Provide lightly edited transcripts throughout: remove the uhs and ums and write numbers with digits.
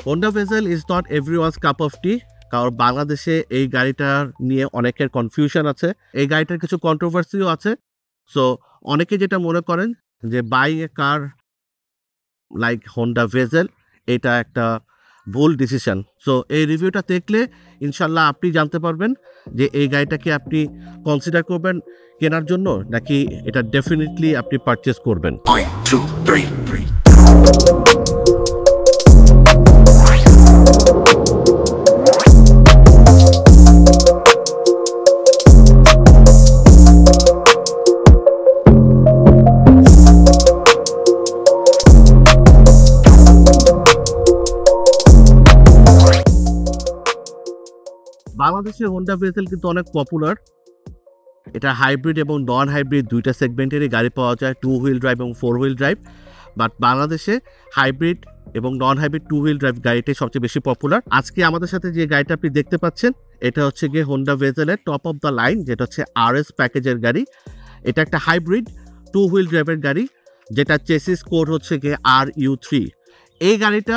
Honda Vezel is not everyone's cup of tea, কারণ বাংলাদেশে এই গাড়িটার নিয়ে অনেকের কনফিউশন আছে, এই গাড়িটার কিছু কন্ট্রোভার্সিও আছে। সো অনেকে যেটা মনে করেন যে buying a car like Honda bezel এটা একটা ভুল ডিসিশন। সো এই রিভিউটা দেখলে ইনশাল্লাহ আপনি জানতে পারবেন যে এই গাড়িটাকে আপনি কনসিডার করবেন কেনার জন্য, নাকি এটা ডেফিনেটলি আপনি পারচেস করবেন। 1, 2, 3, 3. বাংলাদেশে হোন্ডা ভেজেল কিন্তু অনেক পপুলার। এটা হাইব্রিড এবং নন হাইব্রিড দুইটা সেগমেন্টেরই গাড়ি পাওয়া যায়, 2 হুইল ড্রাইভ এবং 4 হুইল ড্রাইভ। বাট বাংলাদেশে হাইব্রিড এবং নন হাইব্রিড 2 হুইল ড্রাইভ গাড়িটাই সবচেয়ে বেশি পপুলার। আজকে আমাদের সাথে যে গাড়িটা আপনি দেখতে পাচ্ছেন এটা হচ্ছে গিয়ে হোন্ডা ভেজেলের টপ অফ দ্য লাইন, যেটা হচ্ছে RS প্যাকেজের গাড়ি। এটা একটা হাইব্রিড 2 হুইল ড্রাইভের গাড়ি, যেটা চেসিস কোড হচ্ছে গিয়ে RU3। এই গাড়িটা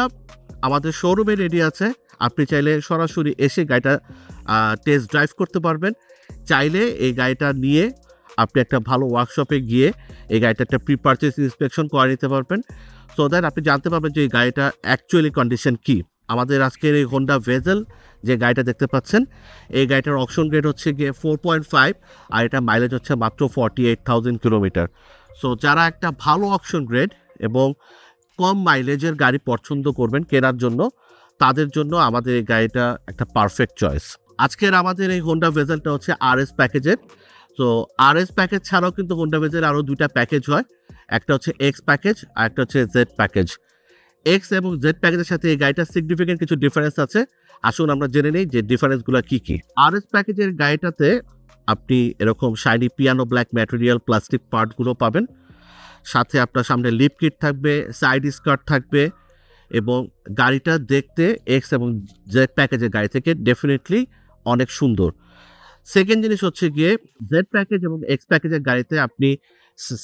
আমাদের শোরুমে রেডি আছে, আপনি চাইলে সরাসরি এসে গাড়িটা টেস্ট ড্রাইভ করতে পারবেন। চাইলে এই গাড়িটা নিয়ে আপনি একটা ভালো ওয়ার্কশপে গিয়ে এই গাড়িটা একটা প্রি পারচেস ইন্সপেকশন করে নিতে পারবেন, সো দ্যাট আপনি জানতে পারবেন যে এই গাড়িটা অ্যাকচুয়ালি কন্ডিশন কী। আমাদের আজকের এই হোন্ডা ভেজেল যে গাড়িটা দেখতে পাচ্ছেন, এই গাড়িটার অকশন গ্রেড হচ্ছে গিয়ে 4.5, আর এটা মাইলেজ হচ্ছে মাত্র 48,000 কিলোমিটার। সো যারা একটা ভালো অকশন গ্রেড এবং কম মাইলেজের গাড়ি পছন্দ করবেন কেনার জন্য, তাদের জন্য আমাদের এই গাড়িটা একটা পারফেক্ট চয়েস। আজকের আমাদের এই হোন্ডা ভেজেলটা হচ্ছে RS প্যাকেজের। তো RS প্যাকেজ ছাড়াও কিন্তু হোন্ডা ভেজেল আরও দুইটা প্যাকেজ হয়, একটা হচ্ছে এক্স প্যাকেজ আর একটা হচ্ছে জেড প্যাকেজ। এক্স এবং জেড প্যাকেজের সাথে এই গাড়িটার সিগনিফিকেন্ট কিছু ডিফারেন্স আছে, আসুন আমরা জেনে নিই যে ডিফারেন্সগুলো কী কী। RS প্যাকেজের গাড়িটাতে আপনি এরকম shiny piano black material plastic পার্টগুলো পাবেন, সাথে আপনার সামনে লিপ কিট থাকবে, সাইড স্কার্ট থাকবে, এবং গাড়িটা দেখতে এক্স এবং জেড প্যাকেজের গাড়ি থেকে ডেফিনেটলি অনেক সুন্দর। সেকেন্ড জিনিস হচ্ছে গিয়ে জেড প্যাকেজ এবং এক্স প্যাকেজের গাড়িতে আপনি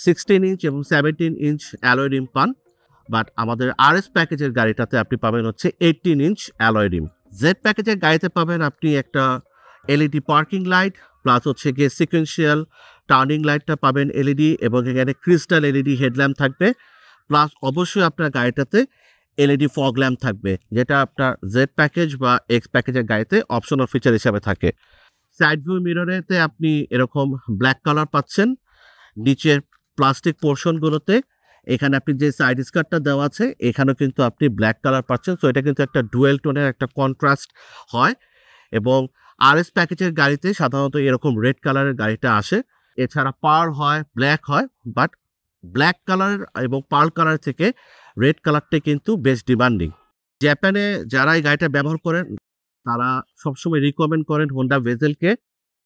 16 ইঞ্চ এবং 17 ইঞ্চ অ্যালয় রিম পান, বাট আমাদের RS প্যাকেজের গাড়িটাতে আপনি পাবেন হচ্ছে 18 ইঞ্চ অ্যালয় রিম। জেড প্যাকেজের গাড়িতে পাবেন আপনি একটা LED পার্কিং লাইট, প্লাস হচ্ছে গিয়ে সিকোয়েন্সিয়াল টার্নিং লাইটটা পাবেন LED, এবং এখানে ক্রিস্টাল LED হেডল্যাম্প থাকবে, প্লাস অবশ্যই আপনার গাড়িটাতে LED ফগ ল্যাম্প থাকবে, যেটা আপনার জেড প্যাকেজ বা এক্স প্যাকেজের গাড়িতে অপশনাল ফিচার হিসাবে থাকে। সাইড ভিউ মিররেতে আপনি এরকম ব্ল্যাক কালার পাচ্ছেন নিচের প্লাস্টিক পোর্শনগুলোতে। এখানে আপনি যে সাইড স্কার্টটা দেওয়া আছে এখানেও কিন্তু আপনি ব্ল্যাক কালার পাচ্ছেন, সো এটা কিন্তু একটা ডুয়েল টোনের একটা কন্ট্রাস্ট হয়। এবং RS প্যাকেজের গাড়িতে সাধারণত এরকম রেড কালারের গাড়িটা আসে, এছাড়া পার্ল হয়, ব্ল্যাক হয়, বাট ব্ল্যাক কালার এবং পার্ল কালার থেকে রেড কালারটা কিন্তু বেশ ডিমান্ডিং। জাপানে যারা এই গাড়িটা ব্যবহার করেন তারা সবসময় রিকমেন্ড করেন হোন্ডা ভেজেলকে,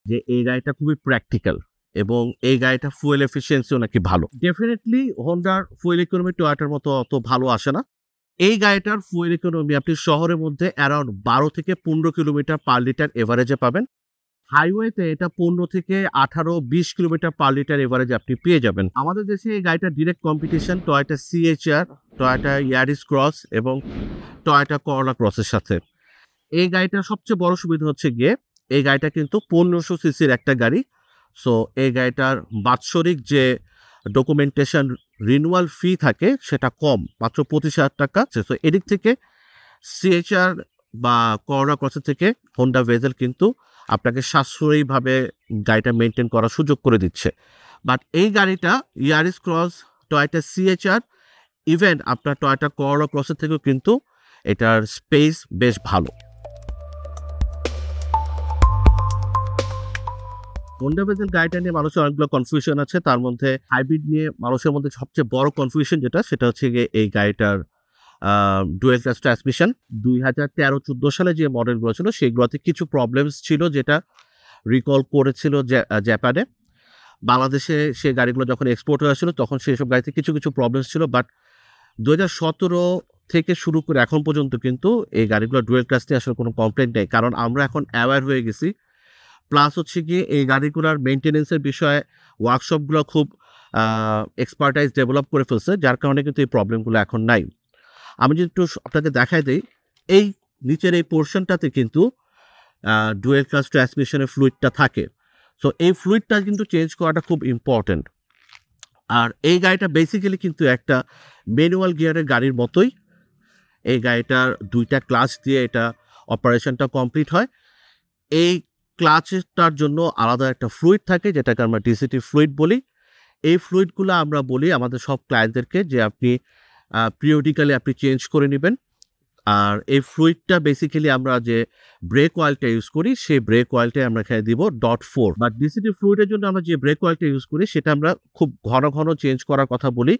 যে এই গাড়িটা খুবই প্র্যাকটিক্যাল এবং এই গাড়িটা ফুয়েল এফিসিয়েন্সিও নাকি ভালো। ডেফিনেটলি হোন্ডার ফুয়েল ইকোনমি টয়োটার মতো অত ভালো আসে না। এই গাড়িটার ফুয়েল ইকোনমি আপনি শহরের মধ্যে অ্যারাউন্ড 12 থেকে 15 কিলোমিটার পার লিটার এভারেজে পাবেন, হাইওয়েতে এটা 15 থেকে 18-20 কিলোমিটার পার লিটার এভারেজ আপনি পেয়ে যাবেন। আমাদের দেশে এই গাড়িটার direct competition Toyota CHR, Toyota Yaris cross এবং টয়োটা করোলা ক্রসের সাথে। এই গাড়িটার সবচেয়ে বড় সুবিধা হচ্ছে গিয়ে এই গাড়িটা কিন্তু 1500 সিসির একটা গাড়ি, সো এই গাড়িটার বাৎসরিক যে ডকুমেন্টেশন রিনুয়াল ফি থাকে সেটা কম, মাত্র 25,000 টাকা। সো এদিক থেকে CHR বা করোলা ক্রসের থেকে হোন্ডা ভেজেল কিন্তু আপনাকে সাশ্রয়ীভাবে গাড়িটা মেনটেন করার সুযোগ করে দিচ্ছে। বাট এই গাড়িটা Yaris cross, Toyota CHR, even আপনার টয়োটা করোলা ক্রসের থেকেও কিন্তু এটার স্পেস বেশ ভালো। হোন্ডা ভেজেল গাড়িটা নিয়ে মানুষের অনেকগুলো কনফিউশন আছে, তার মধ্যে হাইব্রিড নিয়ে মানুষের মধ্যে সবচেয়ে বড় কনফিউশন যেটা, সেটা হচ্ছে গিয়ে এই গাড়িটার ডুয়েল ক্লাচ ট্রান্সমিশন। 2013-14 সালে যে মডেলগুলো ছিল সেগুলোতে কিছু প্রবলেমস ছিল, যেটা রিকল করেছিল জাপানে। বাংলাদেশে সে গাড়িগুলো যখন এক্সপোর্ট হয়েছিল তখন সেসব গাড়িতে কিছু কিছু প্রবলেমস ছিল, বাট 2017 থেকে শুরু করে এখন পর্যন্ত কিন্তু এই গাড়িগুলো ডুয়েল ক্লাচ নিয়ে আসলে কোনো কমপ্লেন্ট নেই, কারণ আমরা এখন অ্যাওয়্যার হয়ে গেছি। প্লাস হচ্ছে গিয়ে এই গাড়িগুলোর মেনটেনেন্সের বিষয়ে ওয়ার্কশপগুলো খুব এক্সপার্টাইজ ডেভেলপ করে ফেলছে, যার কারণে কিন্তু এই প্রবলেমগুলো এখন নাই। আমি যদি একটু আপনাকে দেখাই দিই এই নিচের এই পোর্শনটাতে কিন্তু ডুয়েল ক্লাস ট্রান্সমিশনের ফ্লুইডটা থাকে। সো এই ফ্লুইডটা কিন্তু চেঞ্জ করাটা খুব ইম্পর্ট্যান্ট। আর এই গাড়িটা বেসিক্যালি কিন্তু একটা ম্যানুয়াল গিয়ারের গাড়ির মতোই। এই গাড়িটার 2টা ক্লাচ দিয়ে এটা অপারেশনটা কমপ্লিট হয়। এই ক্লাচটার জন্য আলাদা একটা ফ্লুইড থাকে, যেটাকে আমরা ডিসিটি ফ্লুইড বলি। এই ফ্লুইডগুলো আমরা বলি আমাদের সব ক্লায়েন্টদেরকে যে আপনি পিরিয়ডিক্যালি আপনি চেঞ্জ করে নেবেন। আর এই ফ্লুইডটা বেসিক্যালি আমরা যে ব্রেক অয়েলটা ইউজ করি, সেই ব্রেক অয়েলটাই আমরা এখানে দিব .4। বাট ডিসিটি ফ্লুইডের জন্য আমরা যে ব্রেক অয়েলটা ইউজ করি সেটা আমরা খুব ঘন ঘন চেঞ্জ করার কথা বলি।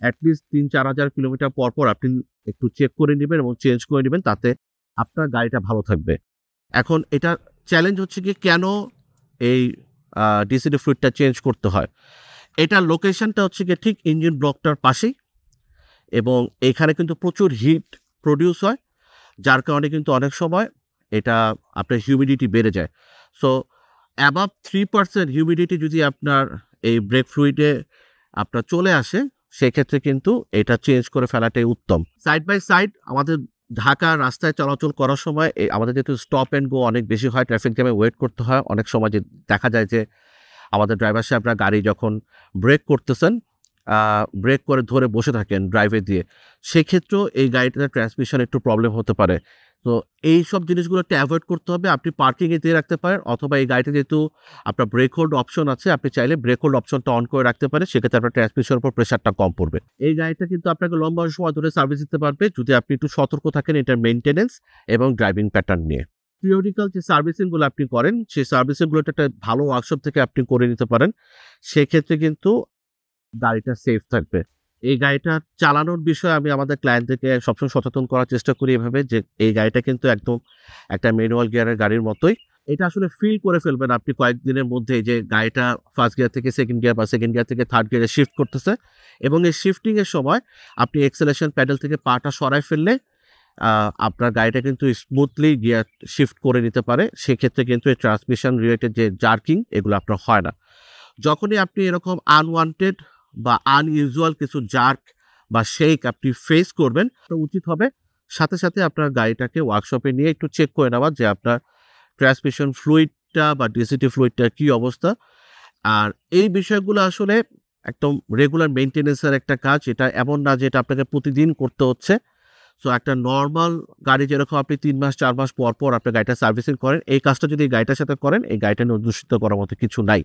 অ্যাটলিস্ট 3-4 হাজার কিলোমিটার পর পর আপনি একটু চেক করে নেবেন এবং চেঞ্জ করে নেবেন, তাতে আপনার গাড়িটা ভালো থাকবে। এখন এটা চ্যালেঞ্জ হচ্ছে কি, কেন এই ডিসিটি ফ্লুইডটা চেঞ্জ করতে হয়। এটার লোকেশনটা হচ্ছে গিয়ে ঠিক ইঞ্জিন ব্লকটার পাশেই, এবং এখানে কিন্তু প্রচুর হিট প্রডিউস হয়, যার কারণে কিন্তু অনেক সময় এটা আপনার হিউমিডিটি বেড়ে যায়। সো অ্যাবাভ 3% হিউমিডিটি যদি আপনার এই ব্রেক ফ্লুইডে আপনার চলে আসে, সেক্ষেত্রে কিন্তু এটা চেঞ্জ করে ফেলাটাই উত্তম। সাইড বাই সাইড আমাদের ঢাকার রাস্তায় চলাচল করার সময় আমাদের যেহেতু স্টপ অ্যান্ড গো অনেক বেশি হয়, ট্রাফিক জ্যামে ওয়েট করতে হয়, অনেক সময় যে দেখা যায় যে আমাদের ড্রাইভার সাহেবরা গাড়ি যখন ব্রেক করতেছেন, ব্রেক করে ধরে বসে থাকেন ড্রাইভে দিয়ে, সেক্ষেত্রেও এই গাড়িটাতে ট্রান্সমিশন একটু প্রবলেম হতে পারে। তো এই সব জিনিসগুলোকে অ্যাভয়েড করতে হবে। আপনি পার্কিংয়ে দিয়ে রাখতে পারেন, অথবা এই গাড়িতে যেহেতু আপনার ব্রেক হোল্ড অপশন আছে, আপনি চাইলে ব্রেক হোল্ড অপশনটা অন করে রাখতে পারেন, সেক্ষেত্রে আপনার ট্রান্সমিশনের উপর প্রেশারটা কম পড়বে। এই গাড়িটা কিন্তু আপনাকে লম্বা সময় ধরে সার্ভিস দিতে পারবে যদি আপনি একটু সতর্ক থাকেন এটার মেনটেনেন্স এবং ড্রাইভিং প্যাটার্ন নিয়ে। পিরিয়ডিক্যাল যে সার্ভিসিংগুলো আপনি করেন, সেই সার্ভিসিংগুলো একটা ভালো ওয়ার্কশপ থেকে আপনি করে নিতে পারেন, সেক্ষেত্রে কিন্তু গাড়িটা সেফ থাকবে। এই গাড়িটা চালানোর বিষয়ে আমি আমাদের ক্লায়েন্টদেরকে সবসময় সচেতন করার চেষ্টা করি এভাবে, যে এই গাড়িটা কিন্তু একদম একটা ম্যানুয়াল গিয়ারের গাড়ির মতোই। এটা আসলে ফিল করে ফেলবেন আপনি কয়েকদিনের মধ্যে, যে গাড়িটা ফার্স্ট গিয়ার থেকে সেকেন্ড গিয়ার বা সেকেন্ড গিয়ার থেকে থার্ড গিয়ারে শিফট করতেছে, এবং এই শিফটিংয়ের সময় আপনি এক্সেলেশন প্যাডেল থেকে পাটা সরাই ফেললে আপনার গাড়িটা কিন্তু স্মুথলি গিয়ার শিফট করে নিতে পারে। সেক্ষেত্রে কিন্তু এই ট্রান্সমিশন রিলেটেড যে জার্কিং, এগুলো আপনার হয় না। যখনই আপনি এরকম আনওয়ান্টেড বা আনইউজুয়াল কিছু জার্ক বা শেক আপনি ফেস করবেন, তো উচিত হবে সাথে সাথে আপনার গাড়িটাকে ওয়ার্কশপে নিয়ে একটু চেক করে নেওয়া যে আপনার ট্রান্সমিশন ফ্লুইডটা বা ডিসিটি ফ্লুইডটার কী অবস্থা। আর এই বিষয়গুলো আসলে একদম রেগুলার মেনটেন্যান্সের একটা কাজ, এটা এমন না যে এটা আপনাকে প্রতিদিন করতে হচ্ছে। সো একটা নর্মাল গাড়ি যেরকম আপনি 3 মাস 4 মাস পর পর আপনার গাড়িটা সার্ভিসিং করেন, এই কাজটা যদি এই গাড়িটার সাথে করেন, এই গাড়িটা নিয়ে দূষিত করার মতো কিছু নাই।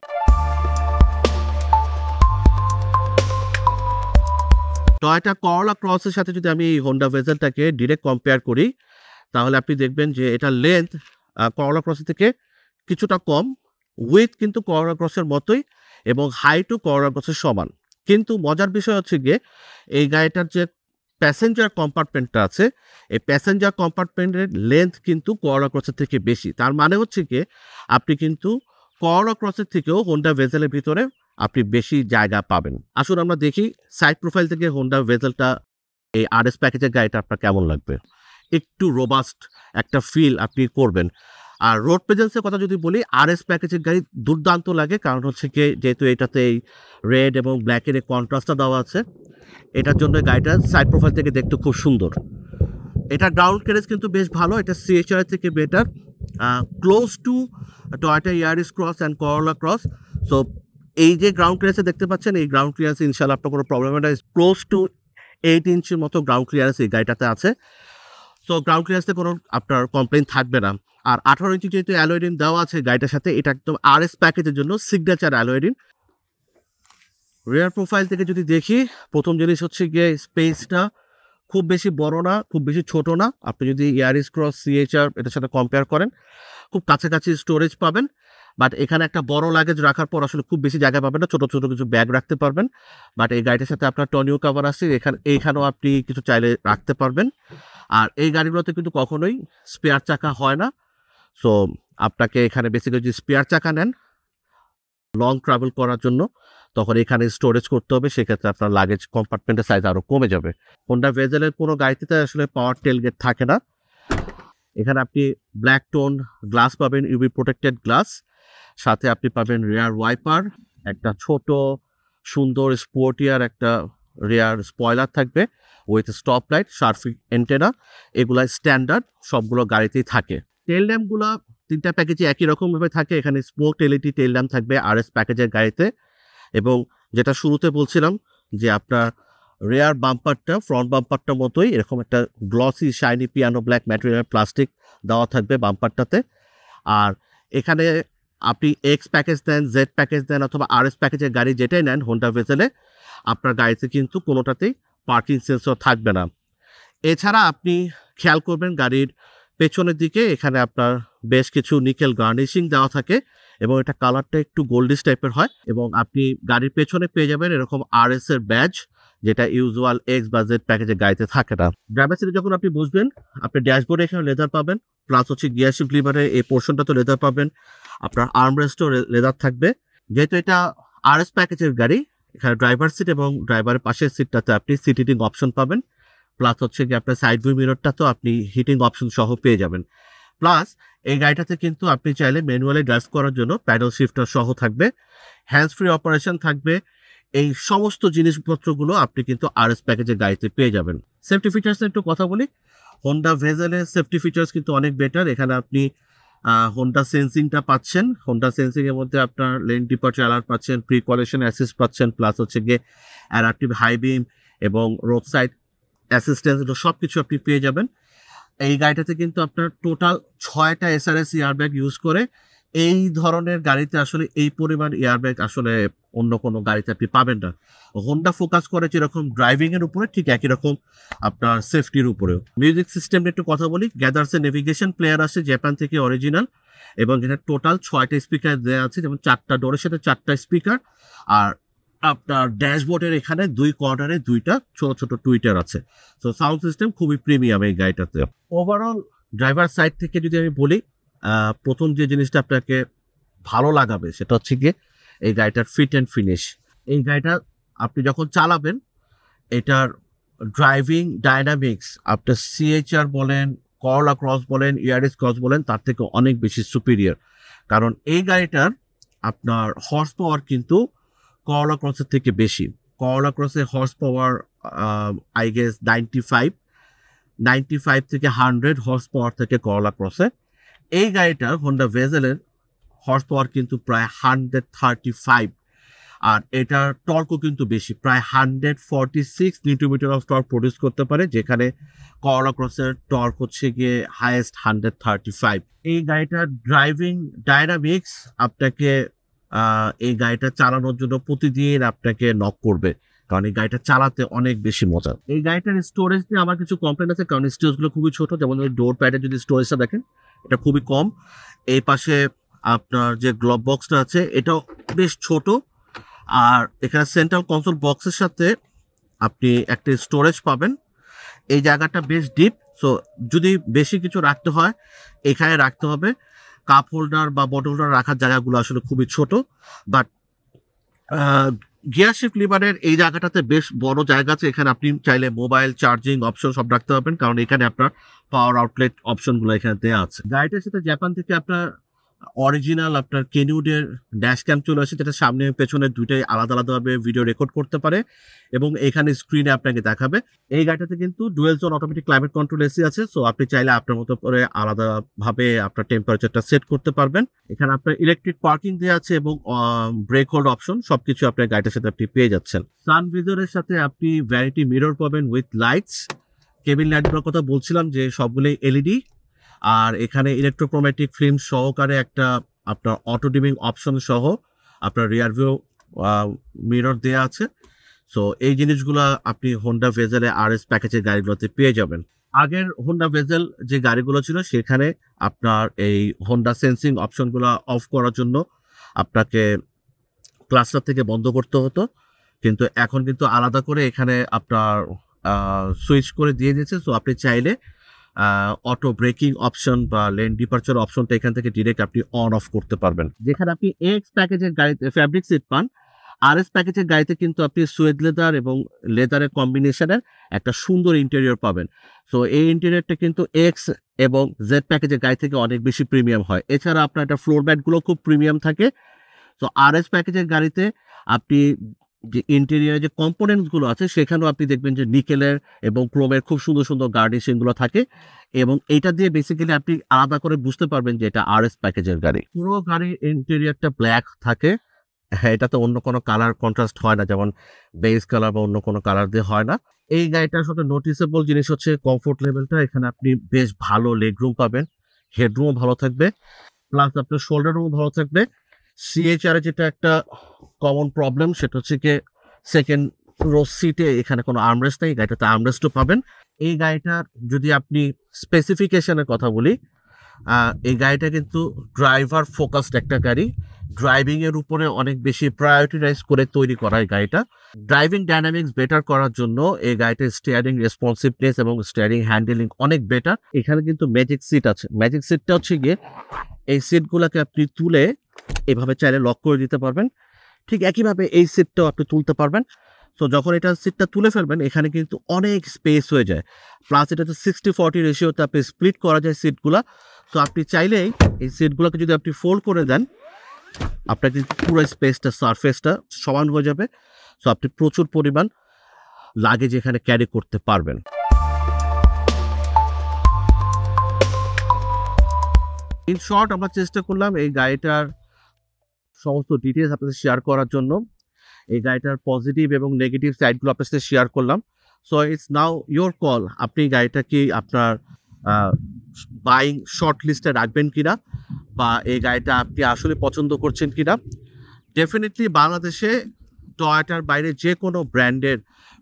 টয়োটা করোলা ক্রসের সাথে যদি আমি এই হোন্ডা ভেজেলটাকে ডিরেক্ট কম্পেয়ার করি, তাহলে আপনি দেখবেন যে এটা লেন্থ করোলা ক্রসের থেকে কিছুটা কম, উইথ কিন্তু করোলা ক্রসের মতোই, এবং হাইটও করোলা ক্রসের সমান। কিন্তু মজার বিষয় হচ্ছে গিয়ে এই গাড়িটার যে প্যাসেঞ্জার কম্পার্টমেন্টটা আছে, এই প্যাসেঞ্জার কম্পার্টমেন্টের লেন্থ কিন্তু করোলা ক্রসের থেকে বেশি। তার মানে হচ্ছে গিয়ে আপনি কিন্তু করোলা ক্রসের থেকেও হোন্ডা ভেজেলের ভিতরে আপনি বেশি জায়গা পাবেন। আসুন আমরা দেখি সাইড প্রোফাইল থেকে হোন্ডা ভেজেলটা এই আরএস প্যাকেজের গাড়িটা আপনার কেমন লাগবে। একটু রোবাস্ট একটা ফিল আপনি করবেন। আর রোড প্রেজেন্সের কথা যদি বলি, আরএস প্যাকেজের গাড়ি দুর্দান্ত লাগে, কারণ হচ্ছে কি যেহেতু এটাতে এই রেড এবং ব্ল্যাকের এই কন্ট্রাস্টটা দেওয়া আছে, এটার জন্য গাড়িটা সাইড প্রোফাইল থেকে দেখতে খুব সুন্দর। এটা গ্রাউন্ড ক্লিয়ারেন্স কিন্তু বেশ ভালো, এটা সিএচআর থেকে better, close two Toyota Yaris cross and Corolla cross. So এই যে গ্রাউন্ড ক্লিয়ারেন্সে দেখতে পাচ্ছেন, এই গ্রাউন্ড ক্লিয়ারেন্স ইনশাল্লাহ আপনার কোনো প্রবলেম হয় না। ক্লোজ টু 8 ইঞ্চির মতো গ্রাউন্ড ক্লিয়ারেন্স এই গাড়িটাতে আছে। সো গ্রাউন্ড ক্লিয়ারেন্সে কোনো আপনার কমপ্লেন থাকবে না। আর 18 ইঞ্চি যেহেতু অ্যালয় রিম দেওয়া আছে গাড়িটার সাথে, এটা একদম আরএস প্যাকেজের জন্য সিগনেচার অ্যালয় রিম। রিয়ার প্রোফাইল থেকে যদি দেখি, প্রথম জিনিস হচ্ছে গিয়ে স্পেসটা খুব বেশি বড় না, খুব বেশি ছোট না। আপনি যদি ইয়ারিস ক্রস সিএচআর এটার সাথে কম্পেয়ার করেন, খুব কাছাকাছি স্টোরেজ পাবেন। বাট এখানে একটা বড় লাগেজ রাখার পর আসলে খুব বেশি জায়গা পাবেন না, ছোটো ছোটো কিছু ব্যাগ রাখতে পারবেন। বাট এই গাড়িটার সাথে আপনার টনিও কাভার আসছে, এইখানেও আপনি কিছু চাইলে রাখতে পারবেন। আর এই গাড়িগুলোতে কিন্তু কখনোই স্পেয়ার চাকা হয় না। সো আপনাকে এখানে বেসিক্যালি যদি স্পেয়ার চাকা নেন লং ট্রাভেল করার জন্য, তখন এখানে স্টোরেজ করতে হবে, সেক্ষেত্রে আপনার লাগেজ কম্পার্টমেন্টের সাইজ আরও কমে যাবে। হোন্ডা ভেজেলের কোনো গাড়িতে আসলে পাওয়ার টেলগেট থাকে না। এখানে আপনি ব্ল্যাক টোন গ্লাস পাবেন, ইউভি প্রোটেক্টেড গ্লাস, সাথে আপনি পাবেন রিয়ার ওয়াইপার, একটা ছোট সুন্দর স্পোর্টিয়ার একটা রিয়ার স্পয়লার থাকবে with stop light, sharp antenna, এগুলা স্ট্যান্ডার্ড সবগুলো গাড়িতেই থাকে। টেল ল্যাম্পগুলো 3টা প্যাকেজে একই রকমভাবে থাকে। এখানে স্মোক এলইডি টেল ল্যাম্প থাকবে RS প্যাকেজের গাড়িতে। এবং যেটা শুরুতে বলছিলাম যে আপনার রেয়ার বাম্পারটা ফ্রন্ট বাম্পারটার মতোই এরকম একটা glossy shiny piano black material plastic দেওয়া থাকবে বাম্পারটাতে। আর এখানে আপনি এক্স প্যাকেজ দেন, জেড প্যাকেজ দেন অথবা RS প্যাকেজের গাড়ি যেটাই নেন হোন্ডা ভেজেলে, আপনার গাড়িতে কিন্তু কোনোটাতেই পার্কিং সেন্সর থাকবে না। এছাড়া আপনি খেয়াল করবেন গাড়ির পেছনের দিকে এখানে আপনার বেশ কিছু নিকেল গার্নিশিং দেওয়া থাকে এবং এটা কালারটা একটু গোল্ডিশ টাইপের হয়। এবং আপনি গাড়ির পেছনে পেয়ে যাবেন এরকম RS এর ব্যাজ, যেটা ইউজুয়াল এক্স বা জেড প্যাকেজের গাড়িতে থাকে না। ড্রাইভার সিটে যখন আপনি বসবেন, আপনি ড্যাশবোর্ডে এখানে লেদার পাবেন, প্লাস হচ্ছে গিয়ার শিফট লিভারের এই পোর্শনটা তো লেদার পাবেন, আপনার আর্মরেস্টও লেদার থাকবে। যেহেতু এটা RS প্যাকেজের গাড়ি, এখানে ড্রাইভার সিট এবং ড্রাইভারের পাশের সিটটাতে আপনি সিট হিটিং অপশন পাবেন, প্লাস হচ্ছে কি আপনার সাইড ভিউ মিররটা তো আপনি হিটিং অপশন সহ পেয়ে যাবেন। প্লাস এই গাড়িটাতে কিন্তু আপনি চাইলে ম্যানুয়ালি ড্রাইভ করার জন্য প্যাডেল শিফটার সহ থাকবে, হ্যান্ডস ফ্রি অপারেশন থাকবে। এই সমস্ত জিনিসপত্রগুলো আপনি কিন্তু RS প্যাকেজের গাড়িতে পেয়ে যাবেন। সেফটি ফিচার্স একটু কথা বলি। হোন্ডা ভেজেলের সেফটি ফিচার্স কিন্তু অনেক বেটার। এখানে আপনি হোন্ডা সেন্সিংটা পাচ্ছেন। হোন্ডা সেন্সিং এর মধ্যে আপনার লেন ডিপার্চার অ্যালার্ট পাচ্ছেন, প্রি কলিশন অ্যাসিস্ট পাচ্ছেন, প্লাস হচ্ছে গিয়ে অ্যাডাপটিভ হাই বিম এবং রোড সাইড অ্যাসিস্ট্যান্স, এগুলো সব কিছু আপনি পেয়ে যাবেন। এই গাড়িটাতে কিন্তু আপনার টোটাল 6টা SRS এয়ারব্যাগ ইউজ করে। এই ধরনের গাড়িতে আসলে এই পরিমাণ এয়ারব্যাগ আসলে অন্য কোনো গাড়িতে আপনি পাবেন না। হোন্ডা ফোকাস করে যেরকম ড্রাইভিং এর উপরে, ঠিক একই রকম আপনার সেফটির উপরেও। মিউজিক সিস্টেম একটু কথা বলি। গ্যাদার্সের নেভিগেশন প্লেয়ার আসে জাপান থেকে অরিজিনাল, এবং এখানে টোটাল 6টা স্পিকার দেওয়া আছে, যেমন 4টা ডোরের সাথে 4টা স্পিকার। আর আপনার ড্যাশবোর্ডের এখানে 2 কর্নারে 2টা ছোট ছোট টুইটার আছে। তো সাউন্ড সিস্টেম খুবই প্রিমিয়াম এই গাড়িটাতে। ওভারঅল ড্রাইভার সাইড থেকে যদি আমি বলি, প্রথম যে জিনিসটা আপনাকে ভালো লাগাবে সেটা হচ্ছে গিয়ে এই গাড়িটার ফিট অ্যান্ড ফিনিশ। এই গাড়িটা আপনি যখন চালাবেন, এটার ড্রাইভিং ডায়নামিক্স আপনার CHR বলেন, করলা ক্রস বলেন, ইয়ারিস ক্রস বলেন, তার থেকে অনেক বেশি সুপিরিয়র। কারণ এই গাড়িটার আপনার হর্স পাওয়ার কিন্তু করলা ক্রসের থেকে বেশি। করলা ক্রসের হর্স পাওয়ার আই গেস 95 থেকে 100 হর্স পাওয়ার থেকে করলা ক্রসে। এই গাড়িটার হোন্ডা ভেজেলের হর্স পাওয়ার কিন্তু প্রায় 135, আর এটার টর্কও কিন্তু বেশি, প্রায় 146 নিউটন অফ টর্ক প্রডিউস করতে পারে, যেখানে করলা ক্রসের টর্ক হচ্ছে গিয়ে হাইয়েস্ট 135। এই গাড়িটার ড্রাইভিং ডায়নামিক্স আপনাকে এই গাড়িটা চালানোর জন্য প্রতিদিন আপনাকে নক করবে, কারণ এই গাড়িটা চালাতে অনেক বেশি মজা। এই গাড়িটার স্টোরেজ নিয়ে আমার কিছু কমপ্লেন আছে, কারণ স্টোরেজগুলো খুবই ছোট। যেমন ওই ডোর প্যাডে যদি স্টোরেজটা দেখেন, এটা খুবই কম। এই পাশে আপনার যে গ্লোভ বক্সটা আছে এটাও বেশ ছোট। আর এখানে সেন্ট্রাল কনসোল বক্সের সাথে আপনি একটা স্টোরেজ পাবেন। এই জায়গাটা বেশ ডিপ, সো যদি বেশি কিছু রাখতে হয় এখানে রাখতে হবে। কাপ হোল্ডার বা বটল হোল্ডার রাখার জায়গাগুলো আসলে খুবই ছোট। বাট গিয়ার শিফট লিভারের এই জায়গাটাতে বেশ বড় জায়গা আছে। এখানে আপনি চাইলে মোবাইল চার্জিং অপশন সব রাখতে পারবেন, কারণ এখানে আপনার পাওয়ার আউটলেট অপশনগুলো এখানে দেওয়া আছে। গাড়িটার সাথে জাপান থেকে আপনার অরিজিনাল আপনার কেনিউডের ড্যাশ ক্যাম চলে আসে, যেটা সামনে পেছনে দুইটাই আলাদা আলাদাভাবে ভিডিও রেকর্ড করতে পারে এবং এখানে স্ক্রিনে আপনাকে দেখাবে। এই গাড়িটাতে কিন্তু dual zone automatic climate control AC আছে, সো আপনি চাইলে আপনার মতো করে আলাদাভাবে আপনার টেম্পারেচারটা সেট করতে পারবেন। এখানে আপনার ইলেকট্রিক পার্কিং দেওয়া আছে এবং ব্রেক হোল্ড অপশন সবকিছু আপনার গাড়িটার সাথে আপনি পেয়ে যাচ্ছেন। সানভিজরের সাথে আপনি ভ্যানিটি মিরর পাবেন উইথ লাইটস। কেবিন লাইটগুলোর কথা বলছিলাম যে সবগুলোই এলইডি, আর এখানে ইলেকট্রোক্রোমেটিক ফিল্ম সহকারে একটা আপনার অটো ডিমিং অপশন সহ আপনার রিয়ার ভিউ মিরর দেওয়া আছে। সো এই জিনিসগুলো আপনি হোন্ডা ভেজেলে RS প্যাকেজের গাড়িগুলোতে পেয়ে যাবেন। আগের হোন্ডা ভেজেল যে গাড়িগুলো ছিল সেখানে আপনার এই হোন্ডা সেন্সিং অপশনগুলো অফ করার জন্য আপনাকে ক্লাস্টার থেকে বন্ধ করতে হতো, কিন্তু এখন কিন্তু আলাদা করে এখানে আপনার সুইচ করে দিয়ে দিয়েছে। সো আপনি চাইলে অটো ব্রেকিং অপশন বা লেন ডিপার্চার অপশনটা এখান থেকে ডিরেক্ট আপনি অন অফ করতে পারবেন। যেখানে আপনি এক্স প্যাকেজের গাড়িতে ফ্যাব্রিক সিট পান, RS প্যাকেজের গাড়িতে কিন্তু আপনি সুয়েড লেদার এবং লেদারের কম্বিনেশনের একটা সুন্দর ইন্টেরিয়র পাবেন। সো এই ইন্টেরিয়রটা কিন্তু এক্স এবং জেড প্যাকেজের গাড়ি থেকে অনেক বেশি প্রিমিয়াম হয়। এছাড়া আপনার একটা ফ্লোর ম্যাটগুলো খুব প্রিমিয়াম থাকে। সো RS প্যাকেজের গাড়িতে আপনি যে ইন্টেরিয়ার যে কম্পোনেন্টসগুলো আছে সেখানেও আপনি দেখবেন যে নিকেলের এবং ক্রোমের খুব সুন্দর সুন্দর গার্নিশিংগুলো থাকে, এবং এইটা দিয়ে বেসিক্যালি আপনি আলাদা করে বুঝতে পারবেন যে এটা RS প্যাকেজের গাড়ি। পুরো গাড়ির ইন্টেরিয়ারটা ব্ল্যাক থাকে, হ্যাঁ এটাতে অন্য কোনো কালার কন্ট্রাস্ট হয় না, যেমন বেজ কালার বা অন্য কোনো কালার দিয়ে হয় না। এই গাড়িটার সাথে নোটিসেবল জিনিস হচ্ছে কমফোর্ট লেভেলটা। এখানে আপনি বেশ ভালো লেগ রুম পাবেন, হেডরুমও ভালো থাকবে, প্লাস আপনার শোল্ডার রুমও ভালো থাকবে। CHR যেটা একটা কমন প্রবলেম সেটা হচ্ছে কি সেকেন্ড রো সিটে এখানে কোনো আর্মরেস্ট নেই, গাড়িটাতে আর্মরেস্টও পাবেন। এই গাড়িটার যদি আপনি স্পেসিফিকেশনের কথা বলি, এই গাড়িটা কিন্তু ড্রাইভার ফোকাসড একটা গাড়ি, ড্রাইভিংয়ের উপরে অনেক বেশি প্রায়োরিটাইজ করে তৈরি করা এই গাড়িটা। ড্রাইভিং ডাইনামিক্স বেটার করার জন্য এই গাড়িটার স্টিয়ারিং রেসপন্সিভনেস এবং স্টিয়ারিং হ্যান্ডেলিং অনেক বেটার। এখানে কিন্তু ম্যাজিক সিট আছে, ম্যাজিক সিটটা হচ্ছে গিয়ে এই সিটগুলোকে আপনি তুলে এভাবে চাইলে লক করে দিতে পারবেন, ঠিক একইভাবে এই সিটটাও আপনি তুলতে পারবেন। সো যখন এটা সিটটা তুলে ফেলবেন এখানে কিন্তু অনেক স্পেস হয়ে যায়, প্লাস এটাতে 60-40 রেশিওতে আপনি স্প্লিট করা যায় সিটগুলা। সো আপনি চাইলেই এই সিটগুলোকে যদি আপনি ফোল্ড করে দেন আপনার কিন্তু পুরো স্পেসটা সারফেসটা সমান হয়ে যাবে। সো আপনি প্রচুর পরিমাণ লাগেজ এখানে ক্যারি করতে পারবেন। ইন শর্ট আমরা চেষ্টা করলাম এই গাড়িটার সমস্ত ডিটেলস আপনাদের শেয়ার করার জন্য। এই গাড়িটার পজিটিভ এবং নেগেটিভ সাইডগুলো আপনার সাথে শেয়ার করলাম। So it's now your call, আপনি গাড়িটা কি আপনার বাইং শর্ট লিস্টে রাখবেন কিনা, বা এই গাড়িটা আপনি আসলে পছন্দ করছেন কিনা। ডেফিনেটলি বাংলাদেশে টয়োটার বাইরে যে কোনো ব্র্যান্ডের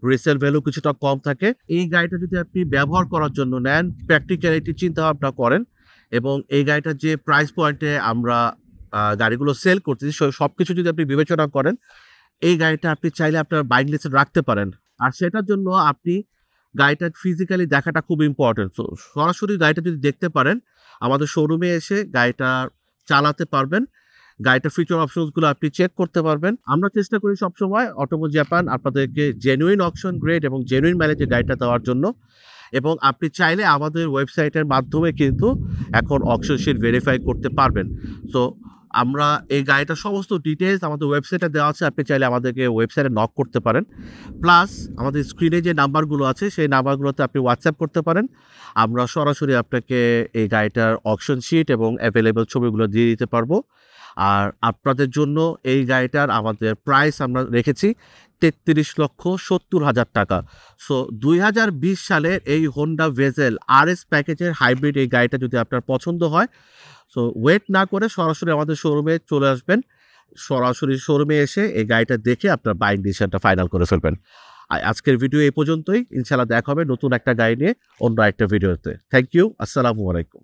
রিসেল ভ্যালু কিছুটা কম থাকে। এই গাড়িটা যদি আপনি ব্যবহার করার জন্য নেন, প্র্যাকটিক্যালিটি চিন্তা ভাবনা করেন, এবং এই গাড়িটার যে প্রাইস পয়েন্টে আমরা গাড়িগুলো সেল করতেছি সব কিছু যদি আপনি বিবেচনা করেন, এই গাড়িটা আপনি চাইলে আপনার বাইক লিস্টে রাখতে পারেন। আর সেটার জন্য আপনি গাড়িটা ফিজিক্যালি দেখাটা খুব ইম্পর্টেন্ট। তো সরাসরি গাড়িটা যদি দেখতে পারেন, আমাদের শোরুমে এসে গাড়িটা চালাতে পারবেন, গাড়িটার ফিচার অপশনসগুলো আপনি চেক করতে পারবেন। আমরা চেষ্টা করি সবসময় অটোমো জাপান আপনাদেরকে জেনুইন অকশন গ্রেড এবং জেনুইন মাইলেজের গাড়িটা দেওয়ার জন্য, এবং আপনি চাইলে আমাদের ওয়েবসাইটের মাধ্যমে কিন্তু এখন অকশন শিট ভেরিফাই করতে পারবেন। সো আমরা এই গাড়িটার সমস্ত ডিটেলস আমাদের ওয়েবসাইটে দেওয়া আছে, আপনি চাইলে আমাদেরকে ওয়েবসাইটে নক করতে পারেন। প্লাস আমাদের স্ক্রিনে যে নাম্বারগুলো আছে সেই নাম্বারগুলোতে আপনি হোয়াটসঅ্যাপ করতে পারেন, আমরা সরাসরি আপনাকে এই গাড়িটার অকশন শিট এবং অ্যাভেলেবেল ছবিগুলো দিয়ে দিতে পারবো। আর আপনাদের জন্য এই গাড়িটার আমাদের প্রাইস আমরা রেখেছি 33,70,000 টাকা। সো 2020 সালের এই হোন্ডা ভেজেল RS প্যাকেজের হাইব্রিড এই গাড়িটা যদি আপনার পছন্দ হয়, সো ওয়েট না করে সরাসরি আমাদের শোরুমে চলে আসবেন। সরাসরি শোরুমে এসে এই গাড়িটা দেখে আপনার বাইং ডিসিশনটা ফাইনাল করে ফেলবেন। আর আজকের ভিডিও এই পর্যন্তই, ইনশাআল্লাহ দেখা হবে নতুন একটা গাড়ি নিয়ে অন্য একটা ভিডিওতে। থ্যাংক ইউ, আসসালামু আলাইকুম।